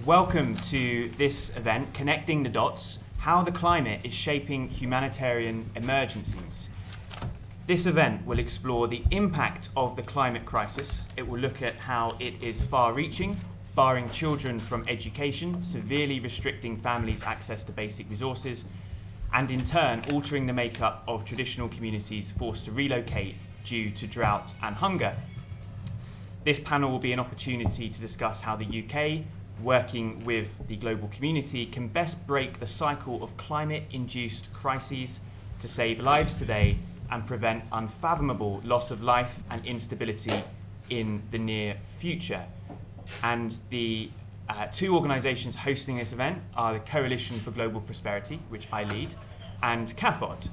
Welcome to this event, Connecting the Dots, How the Climate is Shaping Humanitarian Emergencies. This event will explore the impact of the climate crisis. It will look at how it is far-reaching, barring children from education, severely restricting families' access to basic resources, and in turn altering the makeup of traditional communities forced to relocate due to drought and hunger. This panel will be an opportunity to discuss how the UK, working with the global community, can best break the cycle of climate-induced crises to save lives today and prevent unfathomable loss of life and instability in the near future. And the two organisations hosting this event are the Coalition for Global Prosperity, which I lead, and CAFOD.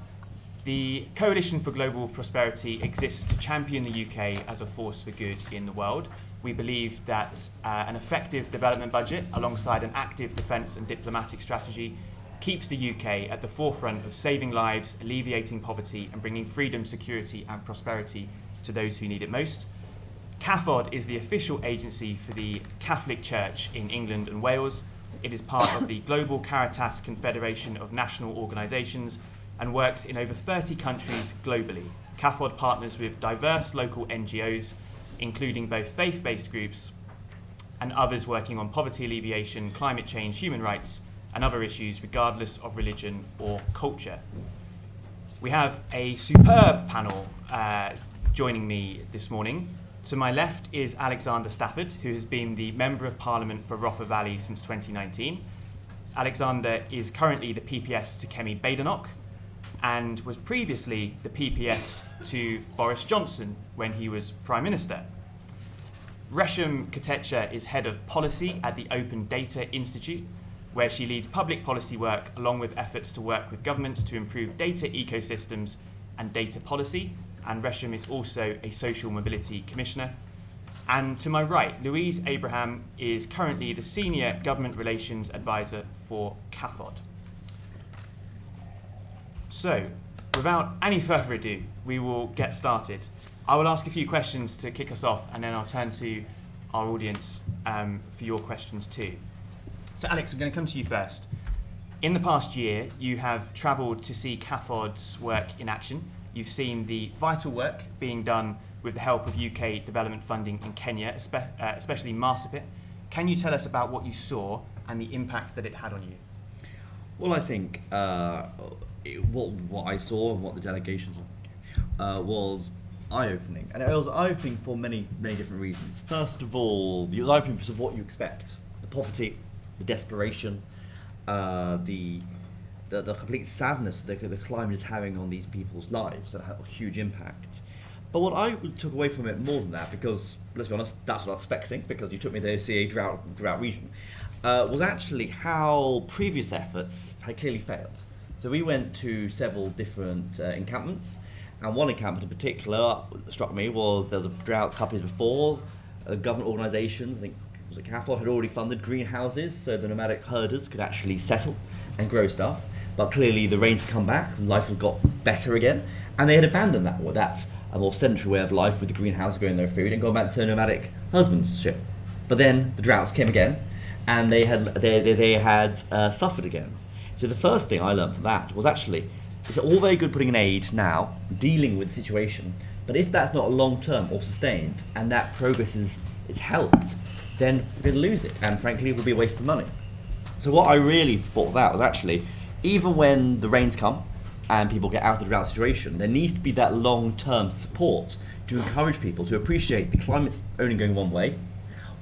The Coalition for Global Prosperity exists to champion the UK as a force for good in the world. We believe that an effective development budget alongside an active defence and diplomatic strategy keeps the UK at the forefront of saving lives, alleviating poverty and bringing freedom, security and prosperity to those who need it most. CAFOD is the official agency for the Catholic Church in England and Wales. It is part of the Global Caritas Confederation of National Organisations and works in over 30 countries globally. CAFOD partners with diverse local NGOs, including both faith-based groups and others working on poverty alleviation, climate change, human rights, and other issues regardless of religion or culture. We have a superb panel joining me this morning. To my left is Alexander Stafford, who has been the Member of Parliament for Rother Valley since 2019. Alexander is currently the PPS to Kemi Badenoch, and was previously the PPS to Boris Johnson when he was Prime Minister. Resham Kotecha is Head of Policy at the Open Data Institute, where she leads public policy work along with efforts to work with governments to improve data ecosystems and data policy, and Resham is also a Social Mobility Commissioner. And to my right, Louise Abraham is currently the Senior Government Relations Advisor for CAFOD. So, without any further ado, we will get started. I will ask a few questions to kick us off, and then I'll turn to our audience for your questions too. So Alex, I'm going to come to you first. In the past year, you have travelled to see CAFOD's work in action. You've seen the vital work being done with the help of UK development funding in Kenya, especially Marsabit. Can you tell us about what you saw and the impact that it had on you? Well, I think what I saw and what the delegations was eye-opening. And it was eye-opening for many, many different reasons. First of all, it was eye-opening because of what you expect. The poverty, the desperation, the complete sadness that the climate is having on these people's lives that have a huge impact. But what I took away from it more than that, because let's be honest, that's what I was expecting, because you took me to the OCA drought region, was actually how previous efforts had clearly failed. So we went to several different encampments, and one encampment in particular struck me was there was a drought a couple years before. A government organisation, I think it was CAFOD, had already funded greenhouses so the nomadic herders could actually settle and grow stuff. But clearly the rains had come back, and life had got better again, and they had abandoned that. Well, that's a more sedentary way of life with the greenhouse growing their food and gone back to nomadic husbandship. But then the droughts came again, and they had suffered again. So the first thing I learned from that was actually, it's all very good putting in aid now, dealing with the situation, but if that's not long-term or sustained, and that progress is helped, then we're going to lose it, and frankly it will be a waste of money. So what I really thought of that was actually, even when the rains come and people get out of the drought situation, there needs to be that long-term support to encourage people to appreciate the climate's only going one way,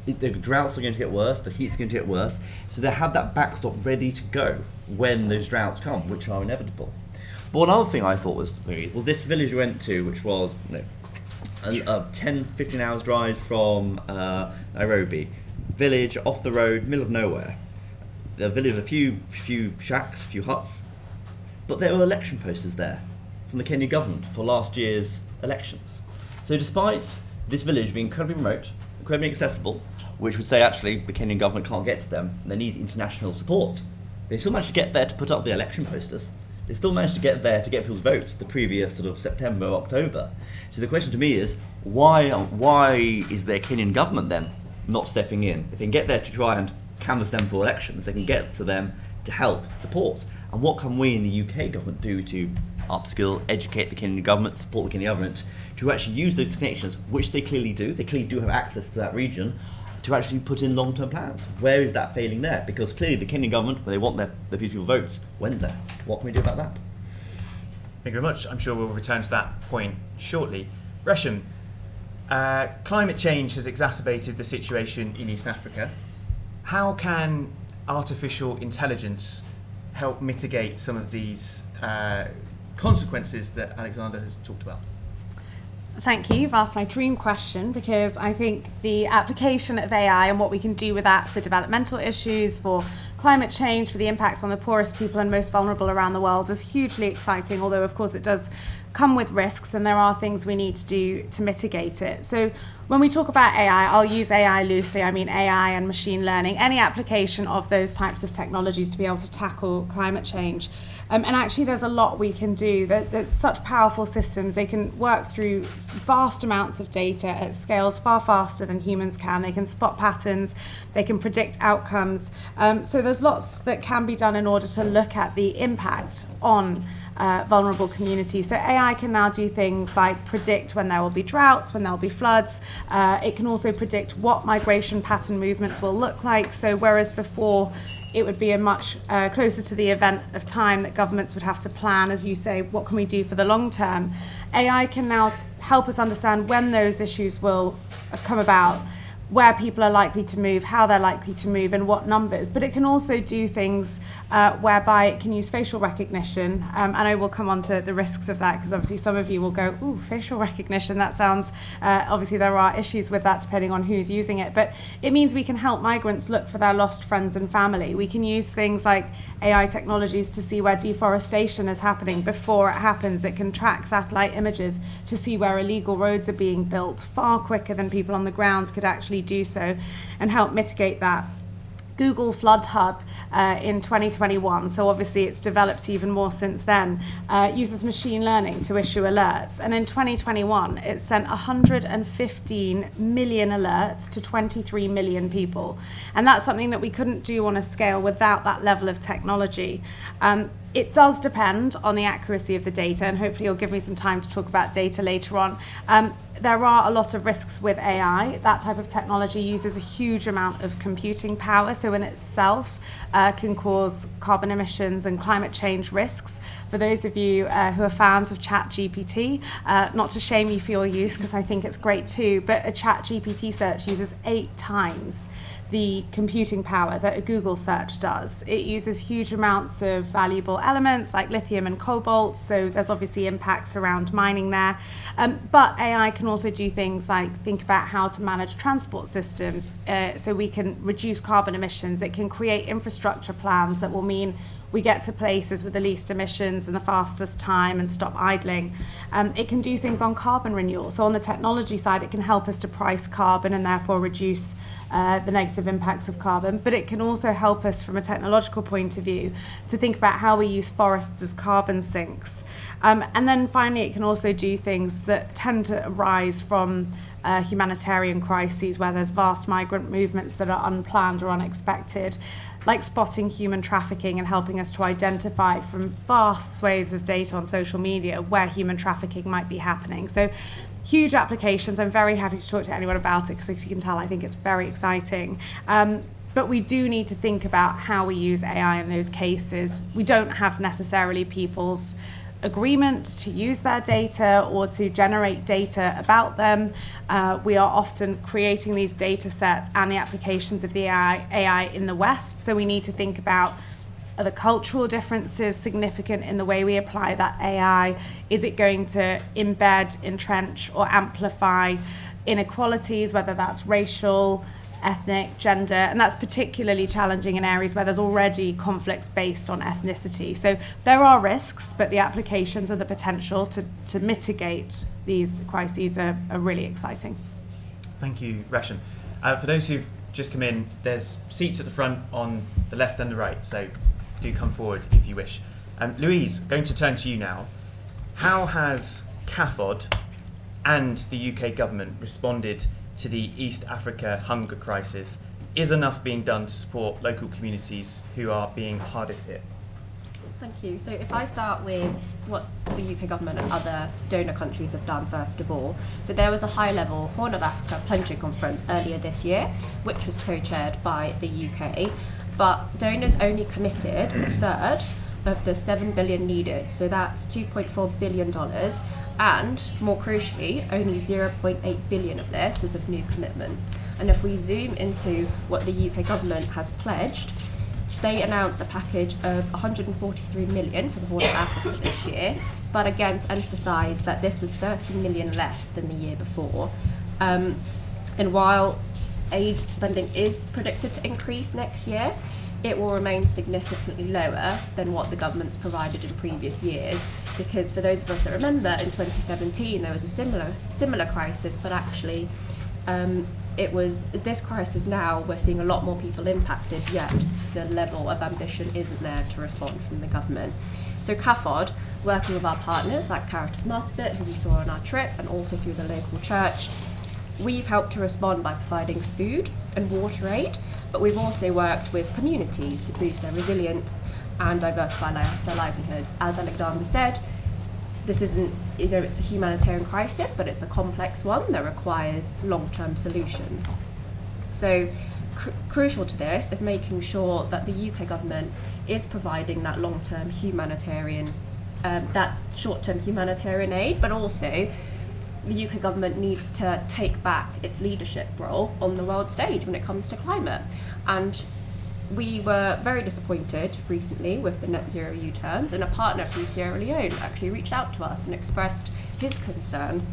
the droughts are going to get worse, the heat's going to get worse, so they have that backstop ready to go when those droughts come, which are inevitable. But one other thing I thought was this village we went to, which was a 10-15 hours drive from Nairobi, village off the road, middle of nowhere. The village, a few shacks, a few huts, but there were election posters there from the Kenyan government for last year's elections. So despite this village being incredibly remote, incredibly accessible, which would say actually the Kenyan government can't get to them, they need international support, they still managed to get there to put up the election posters. They still managed to get there to get people's votes the previous sort of September, October. So the question to me is, why is their Kenyan government then not stepping in? If they can get there to try and canvass them for elections, they can get to them to help, support. And what can we in the UK government do to upskill, educate the Kenyan government, support the Kenyan government, to actually use those connections, which they clearly do. They clearly do have access to that region, to actually put in long-term plans. Where is that failing there? Because clearly the Kenyan government, when they want their beautiful votes, went there. What can we do about that? Thank you very much. I'm sure we'll return to that point shortly. Resham, climate change has exacerbated the situation in East Africa. How can artificial intelligence help mitigate some of these consequences that Alexander has talked about? Thank you. You've asked my dream question, because I think the application of AI and what we can do with that for developmental issues, for climate change, for the impacts on the poorest people and most vulnerable around the world is hugely exciting, although of course it does come with risks and there are things we need to do to mitigate it. So when we talk about AI, I'll use AI loosely. I mean AI and machine learning, any application of those types of technologies to be able to tackle climate change. And actually there's a lot we can do. There's such powerful systems. They can work through vast amounts of data at scales far faster than humans can. They can spot patterns. They can predict outcomes. So there's lots that can be done in order to look at the impact on vulnerable communities. So AI can now do things like predict when there will be droughts, when there will be floods. It can also predict what migration pattern movements will look like. So whereas before it would be a much closer to the event of time that governments would have to plan, as you say, what can we do for the long term? AI can now help us understand when those issues will come about, where people are likely to move, how they're likely to move, and what numbers. But it can also do things whereby it can use facial recognition. And I will come on to the risks of that, because obviously some of you will go, ooh, facial recognition, that sounds, obviously there are issues with that depending on who's using it. But it means we can help migrants look for their lost friends and family. We can use things like AI technologies to see where deforestation is happening before it happens. It can track satellite images to see where illegal roads are being built far quicker than people on the ground could actually do so, and help mitigate that. Google Flood Hub in 2021, so obviously it's developed even more since then, uses machine learning to issue alerts. And in 2021, it sent 115 million alerts to 23 million people. And that's something that we couldn't do on a scale without that level of technology. It does depend on the accuracy of the data, and hopefully you'll give me some time to talk about data later on. There are a lot of risks with AI. That type of technology uses a huge amount of computing power, so in itself can cause carbon emissions and climate change risks. For those of you who are fans of ChatGPT, not to shame you for your use, because I think it's great too, but a ChatGPT search uses 8 times the computing power that a Google search does. It uses huge amounts of valuable elements like lithium and cobalt, so there's obviously impacts around mining there. But AI can also do things like think about how to manage transport systems so we can reduce carbon emissions. It can create infrastructure plans that will mean we get to places with the least emissions and the fastest time and stop idling. It can do things on carbon renewal. So on the technology side, it can help us to price carbon and therefore reduce the negative impacts of carbon. But it can also help us from a technological point of view to think about how we use forests as carbon sinks. And then finally, it can also do things that tend to arise from humanitarian crises where there's vast migrant movements that are unplanned or unexpected, like spotting human trafficking and helping us to identify from vast swathes of data on social media where human trafficking might be happening. So huge applications. I'm very happy to talk to anyone about it, because as you can tell, I think it's very exciting. But we do need to think about how we use AI in those cases. We don't have necessarily people's agreement to use their data or to generate data about them. We are often creating these data sets and the applications of the AI in the West. So we need to think about, are the cultural differences significant in the way we apply that AI? Is it going to embed, entrench, or amplify inequalities, whether that's racial, ethnic, gender, and that's particularly challenging in areas where there's already conflicts based on ethnicity. So there are risks, but the applications and the potential to mitigate these crises are really exciting. Thank you, Resham. For those who've just come in, there's seats at the front on the left and the right, so do come forward if you wish. Louise, going to turn to you now. How has CAFOD and the UK government responded to the East Africa hunger crisis is enough being done to support local communities who are being hardest hit? Thank you. So if I start with what the UK government and other donor countries have done first of all. So there was a high-level Horn of Africa plenary conference earlier this year, which was co-chaired by the UK, but donors only committed a third of the 7 billion needed. So that's $2.4 billion. And more crucially, only 0.8 billion of this was of new commitments. And if we zoom into what the UK government has pledged, they announced a package of 143 million for the Horn of Africa this year, but again to emphasise that this was 30 million less than the year before. And while aid spending is predicted to increase next year, it will remain significantly lower than what the government's provided in previous years, because for those of us that remember, in 2017 there was a similar crisis, but actually it was this crisis now we're seeing a lot more people impacted, yet the level of ambition isn't there to respond from the government. So CAFOD, working with our partners like Caritas Maspet, who we saw on our trip, and also through the local church, we've helped to respond by providing food and water aid, but we've also worked with communities to boost their resilience and diversify their livelihoods. As Alexander said, this isn't, it's a humanitarian crisis, but it's a complex one that requires long-term solutions. So crucial to this is making sure that the UK government is providing that long-term humanitarian, that short-term humanitarian aid, but also the UK government needs to take back its leadership role on the world stage when it comes to climate. And we were very disappointed recently with the net zero U-turns, and a partner from Sierra Leone actually reached out to us and expressed his concern.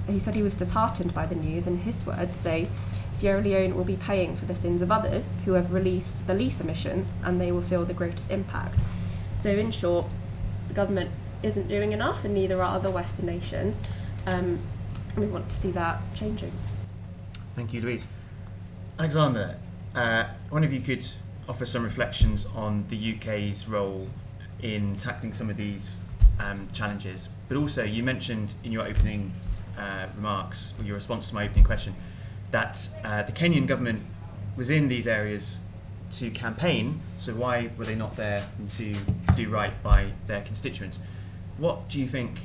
He said he was disheartened by the news, and his words say, Sierra Leone will be paying for the sins of others who have released the least emissions, and they will feel the greatest impact. So in short, the government isn't doing enough, and neither are other Western nations. We want to see that changing. Thank you, Louise. Alexander, one of you could offer some reflections on the UK's role in tackling some of these challenges, but also you mentioned in your opening remarks, or your response to my opening question, that the Kenyan government was in these areas to campaign, so why were they not there to do right by their constituents? What do you think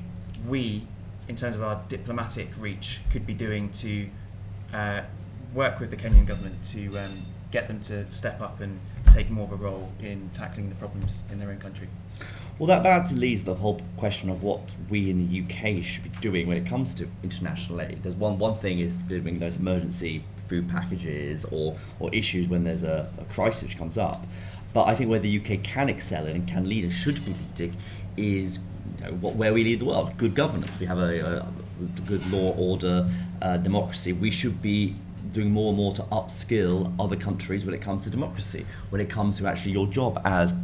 we, in terms of our diplomatic reach, could be doing to work with the Kenyan government to get them to step up and take more of a role in tackling the problems in their own country? Well, that leads to the whole question of what we in the UK should be doing when it comes to international aid. There's one thing is doing those emergency food packages or issues when there's a crisis which comes up. But I think where the UK can excel and can lead and should be leading is where we lead the world. Good governance. We have a good law, order, democracy. We should be doing more and more to upskill other countries when it comes to democracy, when it comes to actually your job as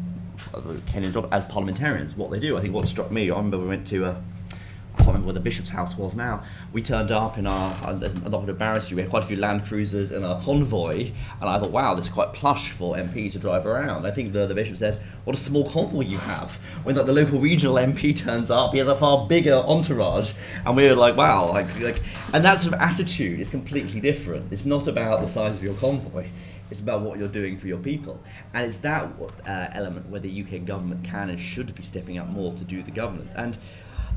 Kenyan job as parliamentarians, what they do. I think what struck me, I remember we went to I can't remember where the bishop's house was now. We turned up in I'm not going to embarrass you, we had quite a few Land Cruisers and our convoy, and I thought, wow, this is quite plush for MP to drive around. I think the bishop said, what a small convoy you have. When the local regional MP turns up, he has a far bigger entourage, and we were like, wow, and that sort of attitude is completely different. It's not about the size of your convoy. It's about what you're doing for your people. And it's that element where the UK government can and should be stepping up more to do the governance. And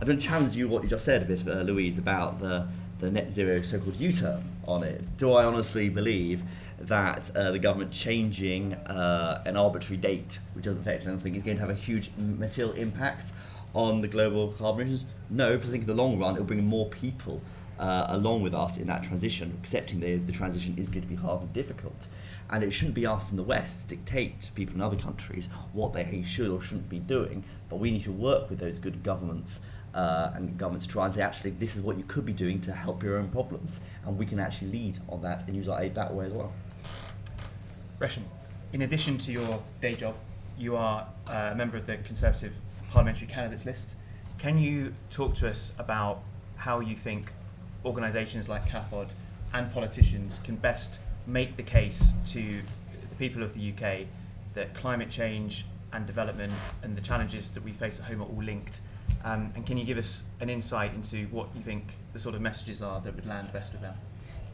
I'm going to challenge you what you just said a bit, Louise, about the net zero so-called U-turn on it. Do I honestly believe that the government changing an arbitrary date, which doesn't affect anything, is going to have a huge material impact on the global carbon emissions? No, but I think in the long run it will bring more people along with us in that transition. Accepting the transition is going to be hard and difficult. And it shouldn't be us in the West dictate to people in other countries what they should or shouldn't be doing, but we need to work with those good governments and governments to try and say, actually, this is what you could be doing to help your own problems, and we can actually lead on that and use our aid that way as well. Resham, in addition to your day job, you are a member of the Conservative Parliamentary Candidates List. Can you talk to us about how you think organisations like CAFOD and politicians can best make the case to the people of the UK that climate change and development and the challenges that we face at home are all linked? And can you give us an insight into what you think the sort of messages are that would land best with them?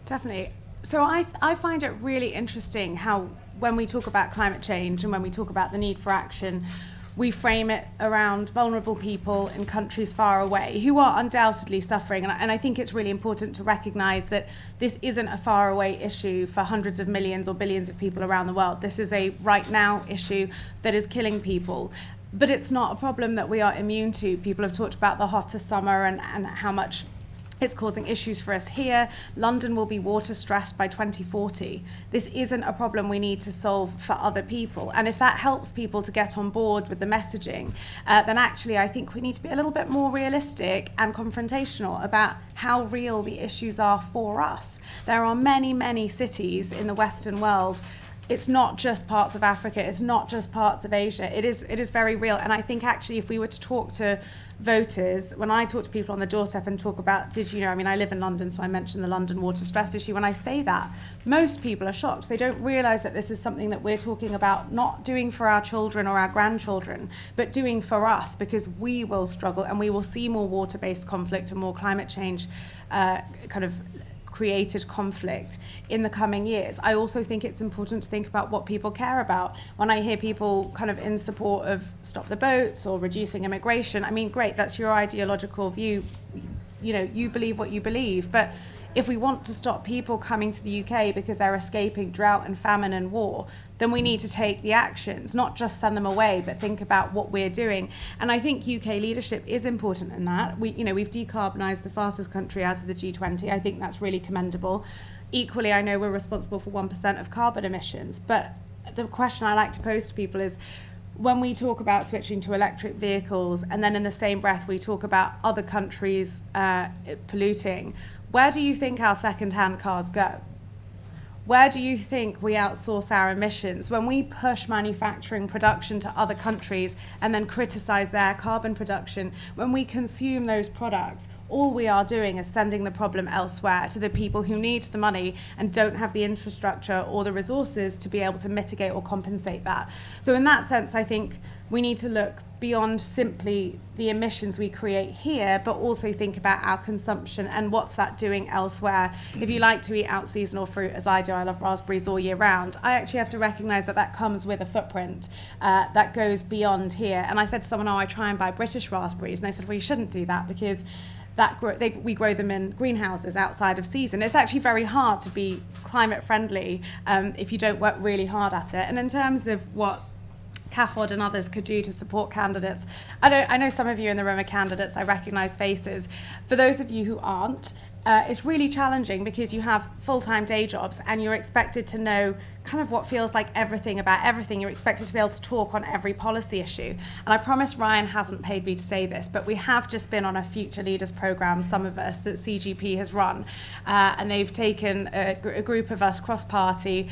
Definitely. So I find it really interesting how when we talk about climate change and when we talk about the need for action, we frame it around vulnerable people in countries far away who are undoubtedly suffering. And I think it's really important to recognise that this isn't a far away issue for hundreds of millions or billions of people around the world. This is a right now issue that is killing people. But it's not a problem that we are immune to. People have talked about the hotter summer and how much it's causing issues for us here. London will be water stressed by 2040. This isn't a problem we need to solve for other people. And if that helps people to get on board with the messaging, then actually I think we need to be a little bit more realistic and confrontational about how real the issues are for us. There are many, many cities in the Western world. It's not just parts of Africa, it's not just parts of Asia. It is very real. And I think actually if we were to talk to voters, when I talk to people on the doorstep and talk about, I live in London, so I mentioned the London water stress issue. When I say that, most people are shocked. They don't realise that this is something that we're talking about not doing for our children or our grandchildren, but doing for us, because we will struggle and we will see more water-based conflict and more climate change kind of created conflict in the coming years. I also think it's important to think about what people care about. When I hear people kind of in support of stop the boats or reducing immigration, I mean, great, that's your ideological view. You believe what you believe, but if we want to stop people coming to the UK because they're escaping drought and famine and war, then we need to take the actions, not just send them away, but think about what we're doing. And I think UK leadership is important in that. We've decarbonised the fastest country out of the G20. I think that's really commendable. Equally, I know we're responsible for 1% of carbon emissions. But the question I like to pose to people is, when we talk about switching to electric vehicles and then in the same breath we talk about other countries polluting, where do you think our second-hand cars go? Where do you think we outsource our emissions? When we push manufacturing production to other countries and then criticise their carbon production, when we consume those products, all we are doing is sending the problem elsewhere to the people who need the money and don't have the infrastructure or the resources to be able to mitigate or compensate that. So in that sense, I think we need to look beyond simply the emissions we create here, but also think about our consumption and what's that doing elsewhere. If you like to eat out seasonal fruit, as I do, I love raspberries all year round, I actually have to recognise that comes with a footprint that goes beyond here. And I said to someone, I try and buy British raspberries, and they said, well, you shouldn't do that because we grow them in greenhouses outside of season. It's actually very hard to be climate friendly if you don't work really hard at it. And in terms of what CAFOD and others could do to support candidates, I know some of you in the room are candidates, I recognise faces. For those of you who aren't, it's really challenging because you have full-time day jobs and you're expected to know kind of what feels like everything about everything. You're expected to be able to talk on every policy issue. And I promise Ryan hasn't paid me to say this, but we have just been on a Future Leaders programme, some of us, that CGP has run. And they've taken a group of us cross-party,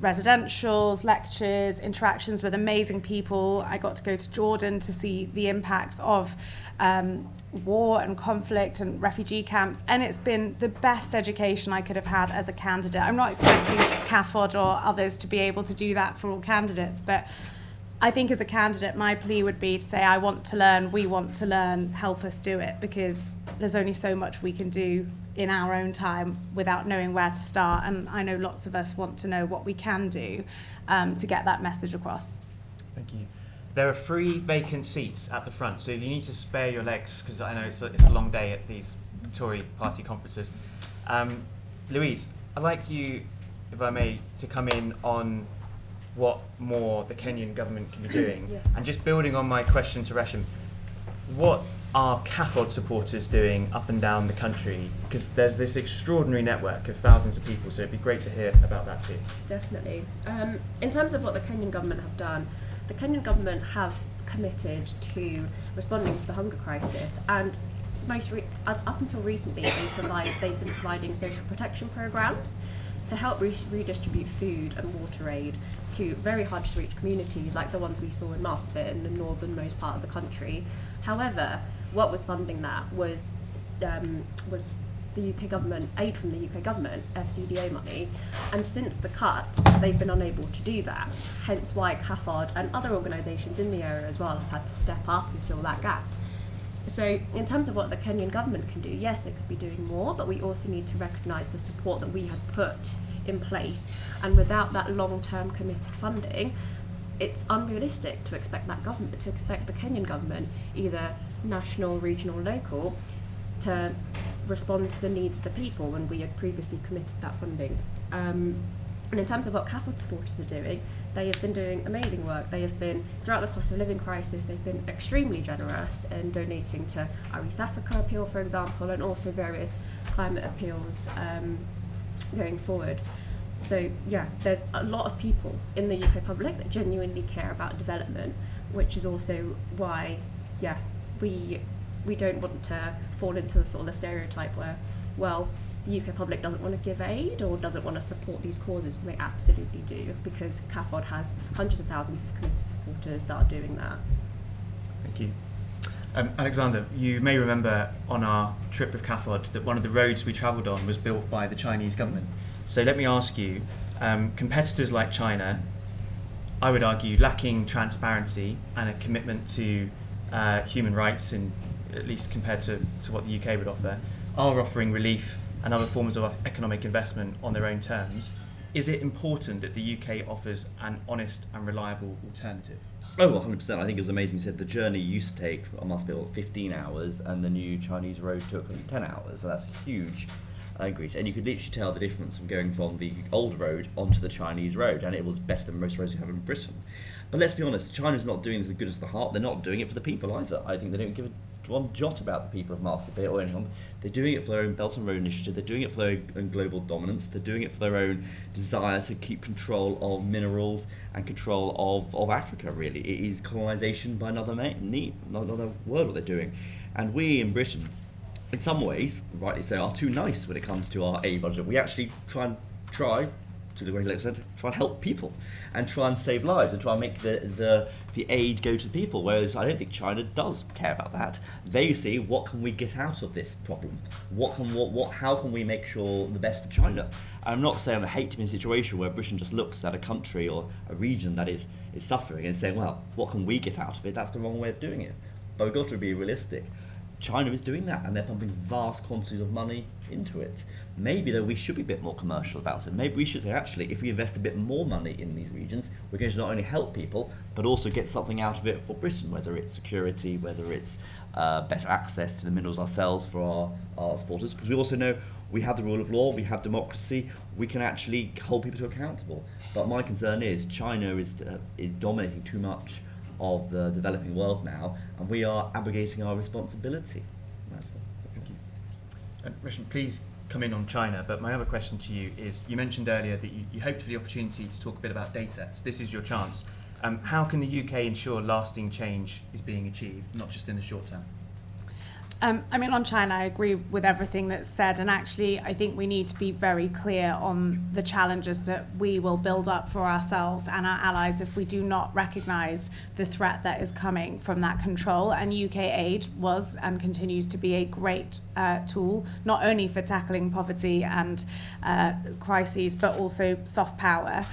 residentials, lectures, interactions with amazing people. I got to go to Jordan to see the impacts of war and conflict and refugee camps, and it's been the best education I could have had as a candidate. I'm not expecting CAFOD or others to be able to do that for all candidates, but I think as a candidate my plea would be to say, I want to learn, we want to learn, help us do it, because there's only so much we can do in our own time without knowing where to start, and I know lots of us want to know what we can do to get that message across. Thank you. There are 3 vacant seats at the front, so if you need to spare your legs, because I know it's a long day at these Tory party conferences. Louise, I'd like you, if I may, to come in on what more the Kenyan government can be doing. Yeah. And just building on my question to Resham, what are CAFOD supporters doing up and down the country? Because there's this extraordinary network of thousands of people, so it'd be great to hear about that too. Definitely. In terms of what the Kenyan government have done, the Kenyan government have committed to responding to the hunger crisis, and up until recently they've been providing social protection programs to help redistribute food and water aid to very hard to reach communities like the ones we saw in Marsabit in the northernmost part of the country. However, what was funding that was the UK government, aid from the UK government, FCDA money, and since the cuts, they've been unable to do that. Hence why CAFOD and other organisations in the area as well have had to step up and fill that gap. So in terms of what the Kenyan government can do, yes, they could be doing more, but we also need to recognise the support that we have put in place. And without that long-term committed funding, it's unrealistic to expect the Kenyan government, either national, regional, local, to respond to the needs of the people when we had previously committed that funding. And in terms of what CAFOD supporters are doing, they have been doing amazing work. They have been, throughout the cost of living crisis, they've been extremely generous in donating to our East Africa appeal, for example, and also various climate appeals going forward. So yeah, there's a lot of people in the UK public that genuinely care about development, which is also why, yeah, we don't want to fall into the sort of the stereotype where, well, the UK public doesn't want to give aid or doesn't want to support these causes. They absolutely do, because CAFOD has hundreds of thousands of committed supporters that are doing that. Thank you. Alexander, you may remember on our trip with CAFOD that one of the roads we travelled on was built by the Chinese government. So let me ask you, competitors like China, I would argue, lacking transparency and a commitment to human rights, in, at least compared to what the UK would offer, are offering relief and other forms of economic investment on their own terms. Is it important that the UK offers an honest and reliable alternative? Oh, well, 100%. I think it was amazing. You said the journey used to take, I must be 15 hours, and the new Chinese road took us 10 hours. So that's a huge increase. And you could literally tell the difference from going from the old road onto the Chinese road, and it was better than most roads we have in Britain. But let's be honest, China's not doing this as good as the heart. They're not doing it for the people either. I think they don't give one jot about the people of Marsabit or anyone. They're doing it for their own Belt and Road Initiative. They're doing it for their own global dominance. They're doing it for their own desire to keep control of minerals and control of Africa, really. It is colonisation by another world what they're doing. And we in Britain, in some ways, rightly so, are too nice when it comes to our aid budget. We actually try to the great extent, try and help people and try and save lives and try and make the aid go to the people, whereas I don't think China does care about that. They see, what can we get out of this problem? How can we make sure the best for China? I'm not saying I hate to be in a situation where Britain just looks at a country or a region that is suffering and saying, well, what can we get out of it? That's the wrong way of doing it. But we've got to be realistic. China is doing that, and they're pumping vast quantities of money into it. Maybe, though, we should be a bit more commercial about it. Maybe we should say, actually, if we invest a bit more money in these regions, we're going to not only help people, but also get something out of it for Britain, whether it's security, whether it's better access to the minerals ourselves for our supporters. Because we also know we have the rule of law, we have democracy, we can actually hold people to accountable. But my concern is China is dominating too much of the developing world now, and we are abrogating our responsibility. That's it. Thank you. Resham, please come in on China, but my other question to you is, you mentioned earlier that you hoped for the opportunity to talk a bit about data, so this is your chance. How can the UK ensure lasting change is being achieved, not just in the short term? On China, I agree with everything that's said, and actually I think we need to be very clear on the challenges that we will build up for ourselves and our allies if we do not recognise the threat that is coming from that control. And UK aid was and continues to be a great tool, not only for tackling poverty and crises, but also soft power.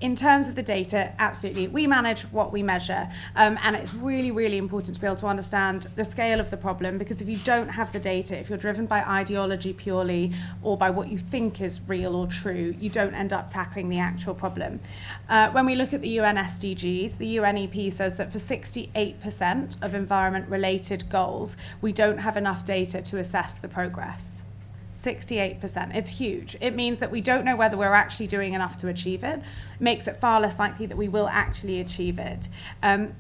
In terms of the data, absolutely. We manage what we measure. And it's really, really important to be able to understand the scale of the problem, because if you don't have the data, if you're driven by ideology purely or by what you think is real or true, you don't end up tackling the actual problem. When we look at the UN SDGs, the UNEP says that for 68% of environment-related goals, we don't have enough data to assess the progress. 68%. It's huge. It means that we don't know whether we're actually doing enough to achieve it. It makes it far less likely that we will actually achieve it.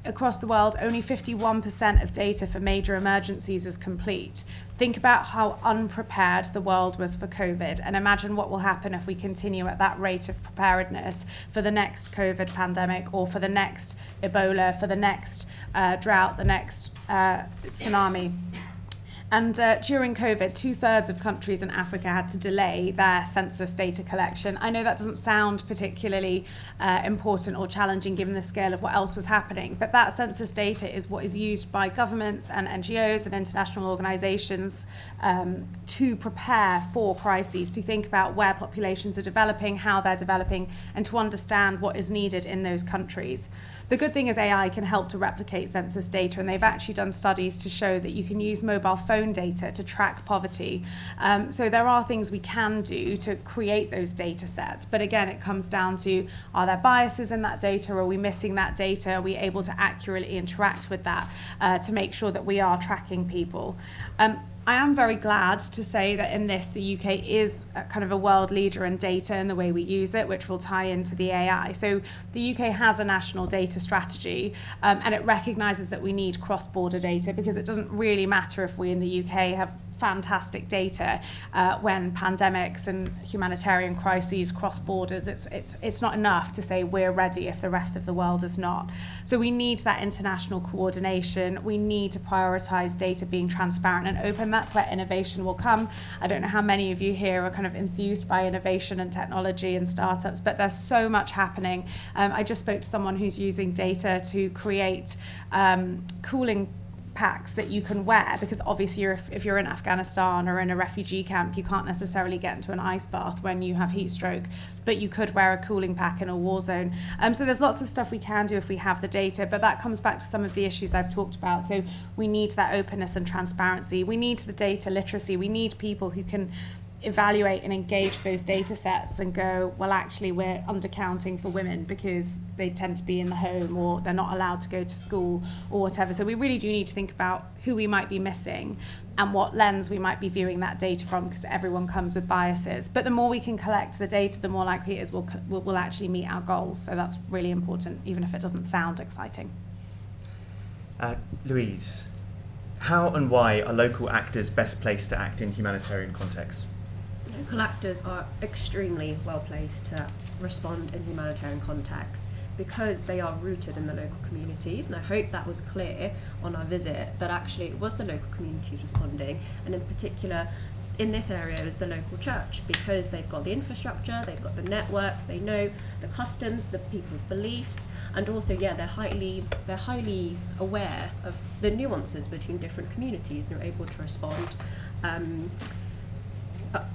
Across the world, only 51% of data for major emergencies is complete. Think about how unprepared the world was for COVID, and imagine what will happen if we continue at that rate of preparedness for the next COVID pandemic, or for the next Ebola, for the next drought, the next tsunami. And during COVID, 2/3 of countries in Africa had to delay their census data collection. I know that doesn't sound particularly important or challenging given the scale of what else was happening, but that census data is what is used by governments and NGOs and international organizations to prepare for crises, to think about where populations are developing, how they're developing, and to understand what is needed in those countries. The good thing is AI can help to replicate census data, and they've actually done studies to show that you can use mobile phone data to track poverty. So there are things we can do to create those data sets. But again, it comes down to, are there biases in that data? Are we missing that data? Are we able to accurately interact with that to make sure that we are tracking people? I am very glad to say that in this, the UK is kind of a world leader in data and the way we use it, which will tie into the AI. So the UK has a national data strategy, and it recognises that we need cross-border data, because it doesn't really matter if we in the UK have fantastic data when pandemics and humanitarian crises cross borders. It's not enough to say we're ready if the rest of the world is not. So we need that international coordination. We need to prioritise data being transparent and open. That's where innovation will come. I don't know how many of you here are kind of enthused by innovation and technology and startups, but there's so much happening. I just spoke to someone who's using data to create cooling packs that you can wear, because obviously if you're in Afghanistan or in a refugee camp, you can't necessarily get into an ice bath when you have heat stroke, but you could wear a cooling pack in a war zone. So there's lots of stuff we can do if we have the data, but that comes back to some of the issues I've talked about. So we need that openness and transparency. We need the data literacy. We need people who can evaluate and engage those data sets and go, well, actually we're undercounting for women because they tend to be in the home, or they're not allowed to go to school, or whatever. So we really do need to think about who we might be missing and what lens we might be viewing that data from, because everyone comes with biases. But the more we can collect the data, the more likely it is we'll actually meet our goals. So that's really important, even if it doesn't sound exciting. Louise, how and why are local actors best placed to act in humanitarian contexts? Local actors are extremely well placed to respond in humanitarian contexts because they are rooted in the local communities, and I hope that was clear on our visit, that actually it was the local communities responding, and in particular in this area it was the local church, because they've got the infrastructure, they've got the networks, they know the customs, the people's beliefs, and also they're highly aware of the nuances between different communities, and they're able to respond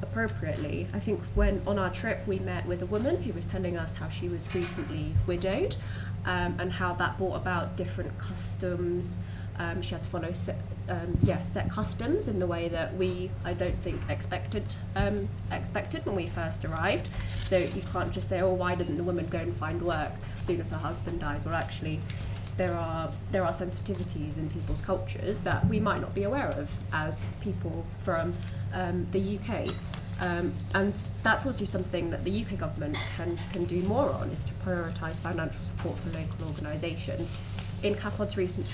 appropriately. I think when on our trip we met with a woman who was telling us how she was recently widowed, and how that brought about different customs. She had to follow set customs in the way that I don't think expected when we first arrived. So you can't just say, oh, why doesn't the woman go and find work as soon as her husband dies? Well, actually there are sensitivities in people's cultures that we might not be aware of as people from the UK. And that's also something that the UK government can do more on, is to prioritise financial support for local organisations. In CAFOD's recent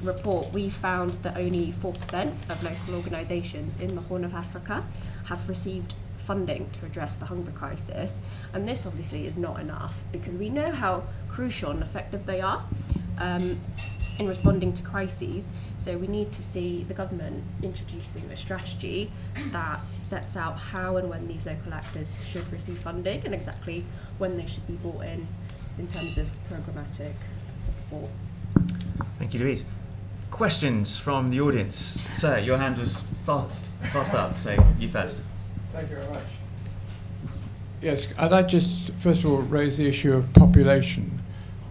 report, we found that only 4% of local organisations in the Horn of Africa have received funding to address the hunger crisis, and this obviously is not enough, because we know how crucial and effective they are in responding to crises. So we need to see the government introducing a strategy that sets out how and when these local actors should receive funding, and exactly when they should be brought in terms of programmatic support. Thank you, Louise. Questions from the audience? Sir, your hand was fast up, so you first. Thank you very much. Yes, I'd like just first of all raise the issue of population,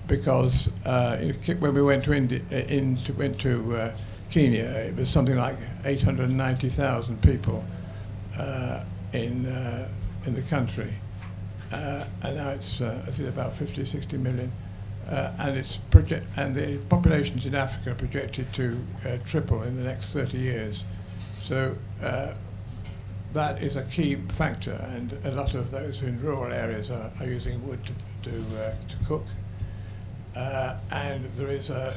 because when we went to Kenya, it was something like 890,000 people in the country, and now it's I think about 50-60 million, and the populations in Africa are projected to triple in the next 30 years. So that is a key factor, and a lot of those in rural areas are using wood to cook. And there is a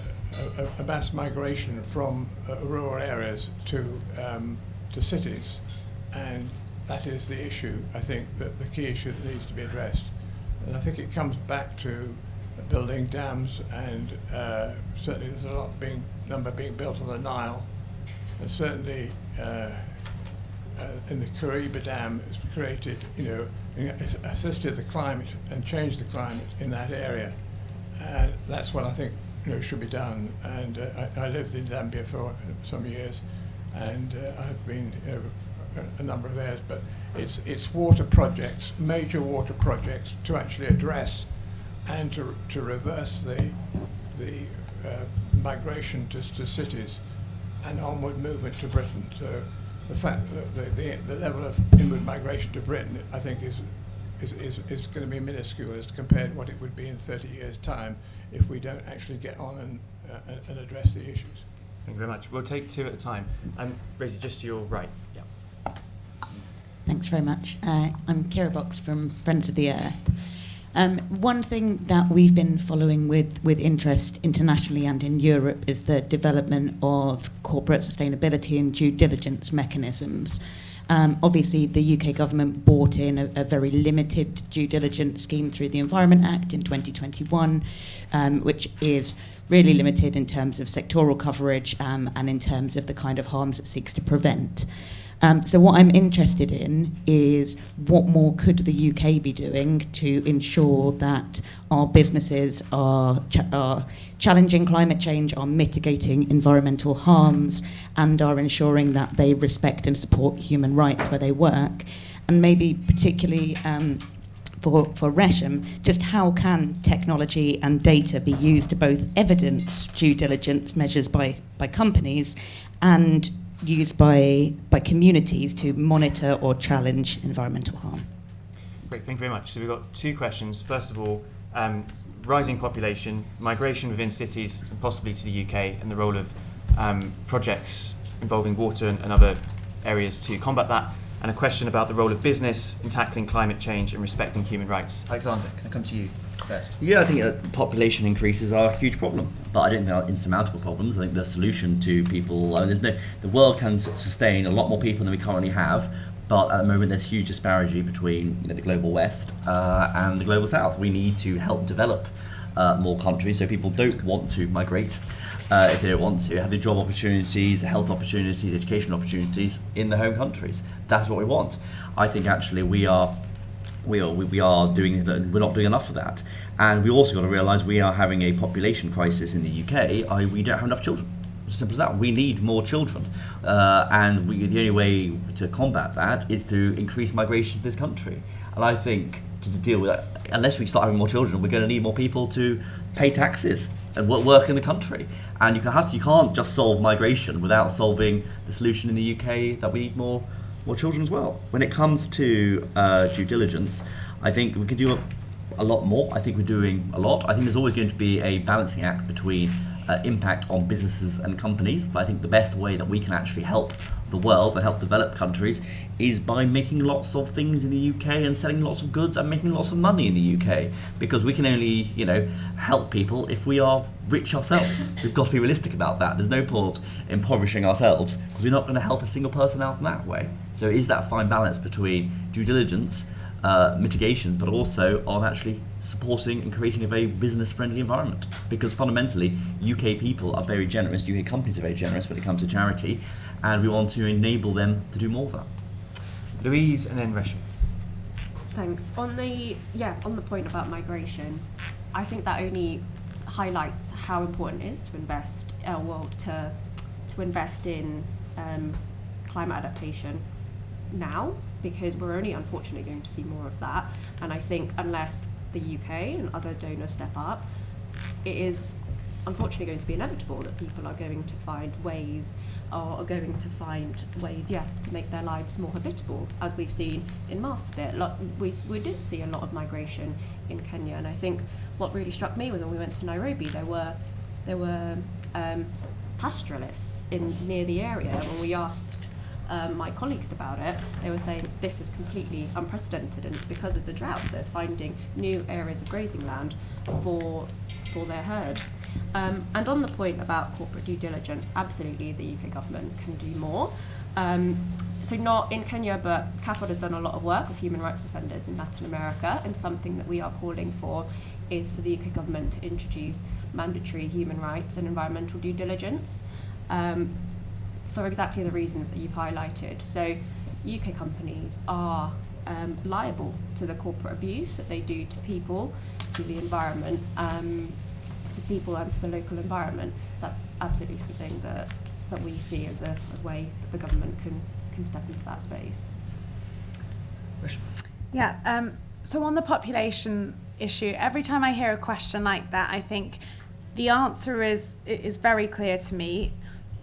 mass migration from rural areas to cities, and that is the issue, I think, that the key issue that needs to be addressed. And I think it comes back to building dams, and certainly there's a lot number being built on the Nile, and certainly in the Kariba Dam has created, it's assisted the climate and changed the climate in that area, and that's what I think should be done. And I lived in Zambia for some years, and I've been a number of areas, but it's water projects, major water projects, to actually address and to reverse the migration to cities and onward movement to Britain. So the fact that the level of inward migration to Britain, I think, is going to be minuscule as compared to what it would be in 30 years' time if we don't actually get on and address the issues. Thank you very much. We'll take two at a time. Rosie, just to your right. Yeah. Thanks very much. I'm Kira Box from Friends of the Earth. One thing that we've been following with interest internationally and in Europe is the development of corporate sustainability and due diligence mechanisms. Obviously, the UK government brought in a very limited due diligence scheme through the Environment Act in 2021, which is really limited in terms of sectoral coverage and in terms of the kind of harms it seeks to prevent. So what I'm interested in is what more could the UK be doing to ensure that our businesses are challenging climate change, are mitigating environmental harms, and are ensuring that they respect and support human rights where they work. And maybe particularly for Resham, just how can technology and data be used to both evidence due diligence measures by companies and used by communities to monitor or challenge environmental harm? Great, thank you very much. So we've got two questions. First of all, rising population, migration within cities and possibly to the UK, and the role of projects involving water and other areas to combat that. And a question about the role of business in tackling climate change and respecting human rights. Alexander, can I come to you first? Yeah, I think population increases are a huge problem, but I don't think they're insurmountable problems. I think the solution to people, the world can sustain a lot more people than we currently have, but at the moment there's huge disparity between the global West and the global South. We need to help develop more countries so people don't want to migrate. If they don't want to, have the job opportunities, the health opportunities, education opportunities in their home countries. That's what we want. I think actually we are doing, we're not doing enough of that. And we also got to realise we are having a population crisis in the UK. We don't have enough children. As simple as that. We need more children. And the only way to combat that is to increase migration to this country. And I think to deal with that, unless we start having more children, we're going to need more people to pay taxes and work in the country. And you can't just solve migration without solving the solution in the UK that we need more children as well. When it comes to due diligence, I think we can do a lot more. I think we're doing a lot. I think there's always going to be a balancing act between impact on businesses and companies, but I think the best way that we can actually help the world and help developed countries is by making lots of things in the UK and selling lots of goods and making lots of money in the UK, because we can only help people if we are rich ourselves. We've got to be realistic about that. There's no point impoverishing ourselves because we're not going to help a single person out in that way. So it is that fine balance between due diligence, mitigations, but also on actually supporting and creating a very business-friendly environment. Because fundamentally, UK people are very generous, UK companies are very generous when it comes to charity, and we want to enable them to do more of that. Louise and then Resham. Thanks. On the point about migration, I think that only highlights how important it is to invest to invest in climate adaptation now, because we're only unfortunately going to see more of that. And I think unless the UK and other donors step up, it is unfortunately going to be inevitable that people are going to find ways to make their lives more habitable, as we've seen in Mars a bit. We did see a lot of migration in Kenya, and I think what really struck me was when we went to Nairobi, there were pastoralists near the area. When we asked my colleagues about it, they were saying this is completely unprecedented, and it's because of the drought. They're finding new areas of grazing land for their herd. And on the point about corporate due diligence, absolutely the UK government can do more. So not in Kenya, but CAFOD has done a lot of work with human rights defenders in Latin America, and something that we are calling for is for the UK government to introduce mandatory human rights and environmental due diligence for exactly the reasons that you've highlighted. So UK companies are liable to the corporate abuse that they do to people, to the environment, to people and to the local environment. So that's absolutely something that we see as a way that the government can step into that space. Yeah, so on the population issue, every time I hear a question like that, I think the answer is very clear to me.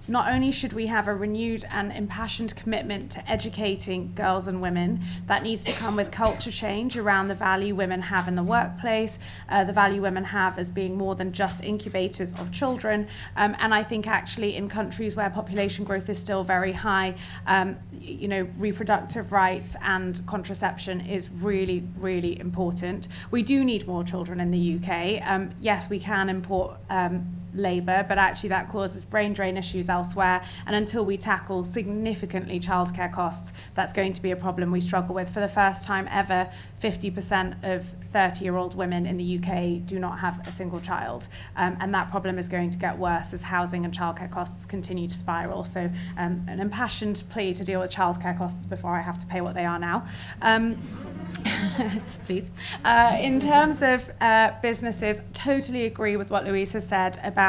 Not only should we have a renewed and impassioned commitment to educating girls and women, that needs to come with culture change around the value women have in the workplace, the value women have as being more than just incubators of children. And I think actually in countries where population growth is still very high, reproductive rights and contraception is really, really important. We do need more children in the UK. Yes, we can import labour, but actually that causes brain drain issues elsewhere, and until we tackle significantly childcare costs, that's going to be a problem we struggle with. For the first time ever, 50% of 30-year-old women in the UK do not have a single child, and that problem is going to get worse as housing and childcare costs continue to spiral. So an impassioned plea to deal with childcare costs before I have to pay what they are now. Please. In terms of businesses, totally agree with what Louise has said about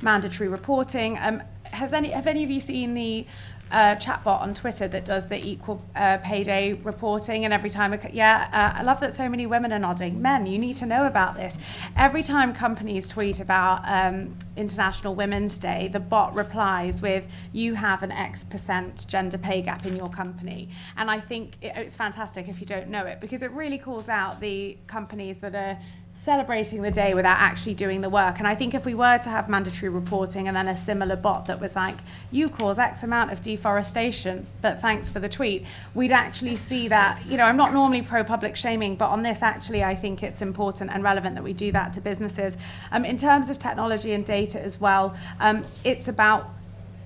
mandatory reporting. Have any of you seen the chatbot on Twitter that does the equal pay day reporting? And every time, I love that so many women are nodding. Men, you need to know about this. Every time companies tweet about International Women's Day, the bot replies with, you have an X% gender pay gap in your company. And I think it's fantastic if you don't know it, because it really calls out the companies that are celebrating the day without actually doing the work. And I think if we were to have mandatory reporting and then a similar bot that was like, you cause X amount of deforestation, but thanks for the tweet, we'd actually see that. I'm not normally pro-public shaming, but on this actually I think it's important and relevant that we do that to businesses. In terms of technology and data as well, it's about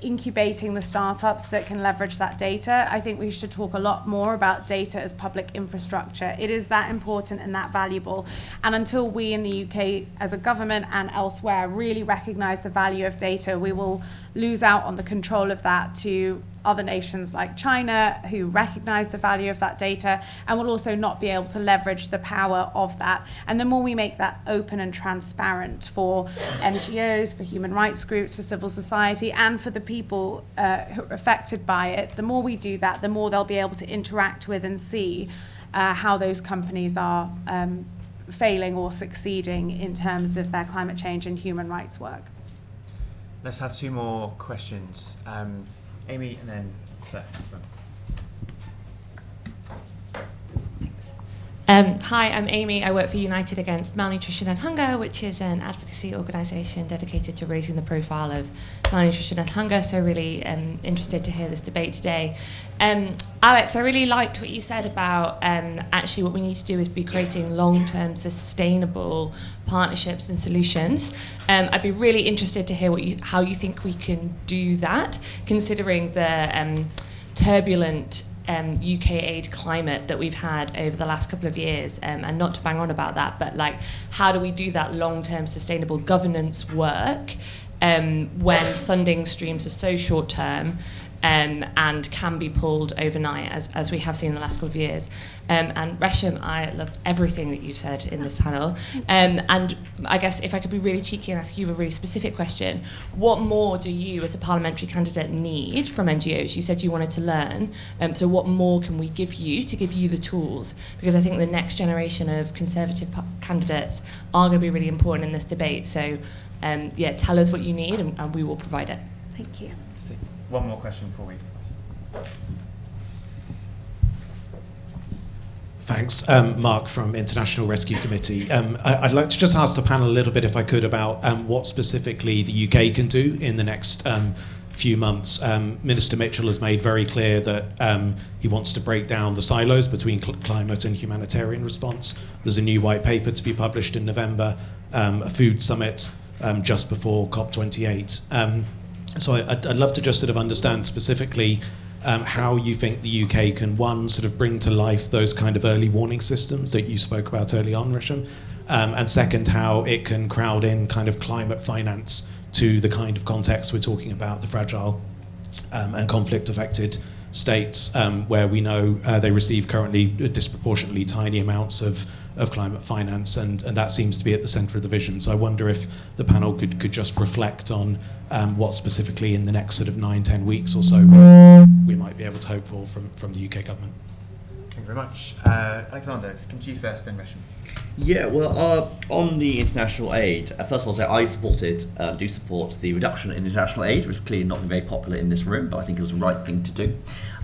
incubating the startups that can leverage that data. I think we should talk a lot more about data as public infrastructure. It is that important and that valuable. And until we in the UK as a government and elsewhere really recognise the value of data, we will lose out on the control of that to other nations like China, who recognise the value of that data and will also not be able to leverage the power of that. And the more we make that open and transparent for NGOs, for human rights groups, for civil society, and for the people who are affected by it, the more we do that, the more they'll be able to interact with and see how those companies are failing or succeeding in terms of their climate change and human rights work. Let's have two more questions. Amy and then Seth. Hi, I'm Amy. I work for United Against Malnutrition and Hunger, which is an advocacy organisation dedicated to raising the profile of malnutrition and hunger. So really interested to hear this debate today. Alex, I really liked what you said about actually what we need to do is be creating long-term sustainable partnerships and solutions. I'd be really interested to hear how you think we can do that, considering the turbulent UK aid climate that we've had over the last couple of years, and not to bang on about that, but how do we do that long-term sustainable governance work when funding streams are so short-term and can be pulled overnight, as we have seen in the last couple of years. And Resham, I loved everything that you said in this panel. And I guess if I could be really cheeky and ask you a really specific question, what more do you as a parliamentary candidate need from NGOs? You said you wanted to learn, so what more can we give you to give you the tools? Because I think the next generation of Conservative candidates are going to be really important in this debate. So tell us what you need and we will provide it. Thank you. One more question before we... Thanks. Mark from International Rescue Committee. I'd like to just ask the panel a little bit, if I could, about what specifically the UK can do in the next few months. Minister Mitchell has made very clear that he wants to break down the silos between climate and humanitarian response. There's a new white paper to be published in November, a food summit just before COP28. So I'd love to just sort of understand specifically how you think the UK can, one, sort of bring to life those kind of early warning systems that you spoke about early on, Resham, and second, how it can crowd in kind of climate finance to the kind of context we're talking about, the fragile and conflict-affected states, where we know they receive currently disproportionately tiny amounts of climate finance, and that seems to be at the centre of the vision. So I wonder if the panel could just reflect on what specifically in the next sort of 9-10 weeks or so we might be able to hope for from the UK government. Thank you very much. Alexander, come to you first, then Resham. Yeah, well, on the international aid, first of all, I do support the reduction in international aid, which is clearly not very popular in this room, but I think it was the right thing to do.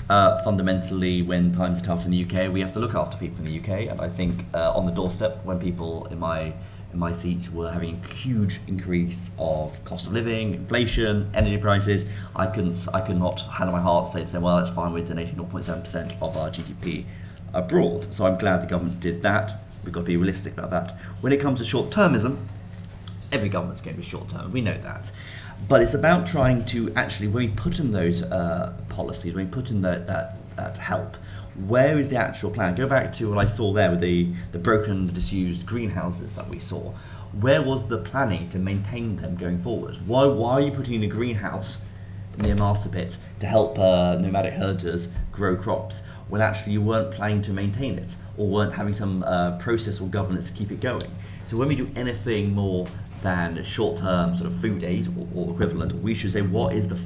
Fundamentally, when times are tough in the UK, we have to look after people in the UK, and I think on the doorstep, when people in my seat were having a huge increase of cost of living, inflation, energy prices, I could not hand on my heart say, well, that's fine, we're donating 0.7% of our GDP abroad. So I'm glad the government did that. We've got to be realistic about that. When it comes to short-termism, every government's going to be short-term, we know that. But it's about trying to actually, when we put in those policies, when we put in that help, where is the actual plan? Go back to what I saw there with the broken, disused greenhouses that we saw. Where was the planning to maintain them going forward? Why are you putting in a greenhouse near Marsabit to help nomadic herders grow crops when actually you weren't planning to maintain it, or weren't having some process or governance to keep it going? So when we do anything more than short-term sort of food aid or equivalent, we should say, what is the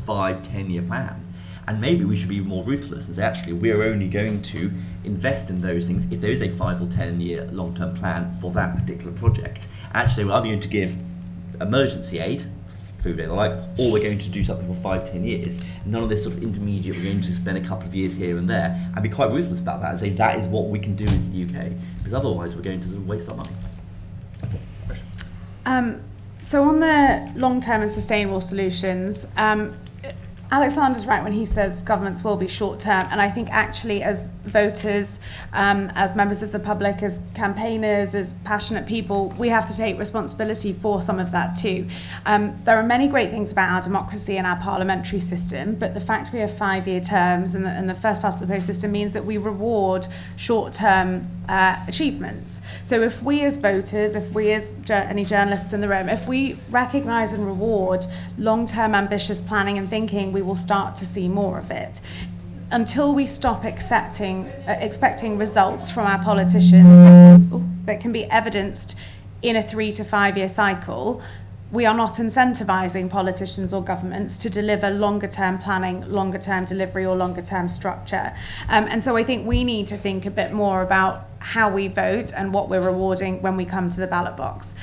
5-10 year plan? And maybe we should be more ruthless and say, actually, we're only going to invest in those things if there is a 5 or 10 year long-term plan for that particular project. Actually, we're either going to give emergency aid, food aid or like, or we're going to do something for 5-10 years. None of this sort of intermediate, we're going to spend a couple of years here and there, and be quite ruthless about that and say that is what we can do as the UK, because otherwise we're going to sort of waste our money. So on the long-term and sustainable solutions, Alexander's right when he says governments will be short-term, and I think actually as voters, as members of the public, as campaigners, as passionate people, we have to take responsibility for some of that too. There are many great things about our democracy and our parliamentary system, but the fact we have 5-year terms and the first past the post system means that we reward short-term achievements. So if we as voters, if we as any journalists in the room, if we recognise and reward long-term ambitious planning and thinking, we will start to see more of it. Until we stop expecting results from our politicians that can be evidenced in a 3 to 5 year cycle, we are not incentivising politicians or governments to deliver longer term planning, longer term delivery or longer term structure. And so I think we need to think a bit more about how we vote and what we're rewarding when we come to the ballot box.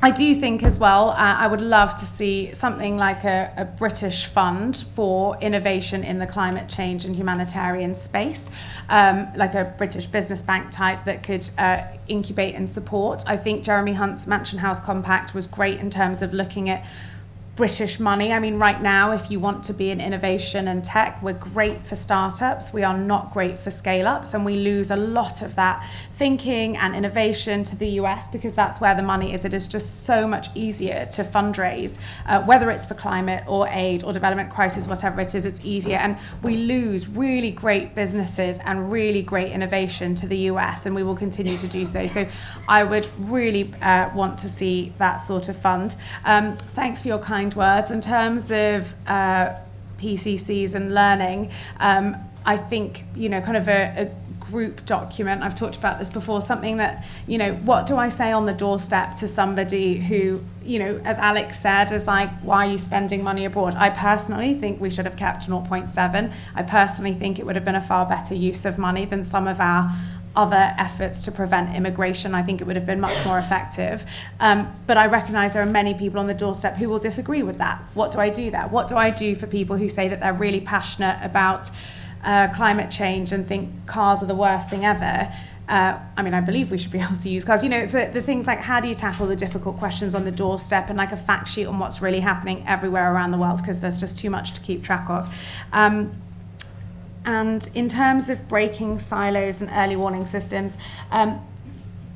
I do think as well, I would love to see something like a British fund for innovation in the climate change and humanitarian space, like a British business bank type that could incubate and support. I think Jeremy Hunt's Mansion House Compact was great in terms of looking at British money. I mean, right now, if you want to be in innovation and tech, we're great for startups. We are not great for scale-ups, and we lose a lot of that thinking and innovation to the US because that's where the money is. It is just so much easier to fundraise, whether it's for climate or aid or development crisis, whatever it is, it's easier. And we lose really great businesses and really great innovation to the US, and we will continue to do so. So I would really want to see that sort of fund. Thanks for your kind words. In terms of PCCs and learning, I think, kind of a group document, I've talked about this before, something that, what do I say on the doorstep to somebody who, as Alex said, is like, why are you spending money abroad? I personally think we should have kept 0.7. I personally think it would have been a far better use of money than some of our other efforts to prevent immigration. I think it would have been much more effective. But I recognise there are many people on the doorstep who will disagree with that. What do I do there? What do I do for people who say that they're really passionate about climate change and think cars are the worst thing ever? I believe we should be able to use cars. It's the things like, how do you tackle the difficult questions on the doorstep, and like a fact sheet on what's really happening everywhere around the world, because there's just too much to keep track of. And in terms of breaking silos and early warning systems,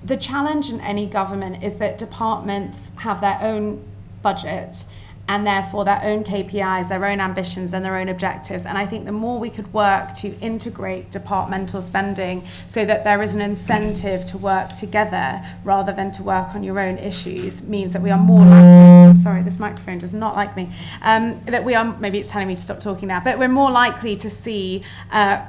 the challenge in any government is that departments have their own budget and therefore their own KPIs, their own ambitions and their own objectives. And I think the more we could work to integrate departmental spending so that there is an incentive to work together rather than to work on your own issues, means that we are more likely sorry, this microphone does not like me, that we are, maybe it's telling me to stop talking now, but we're more likely to see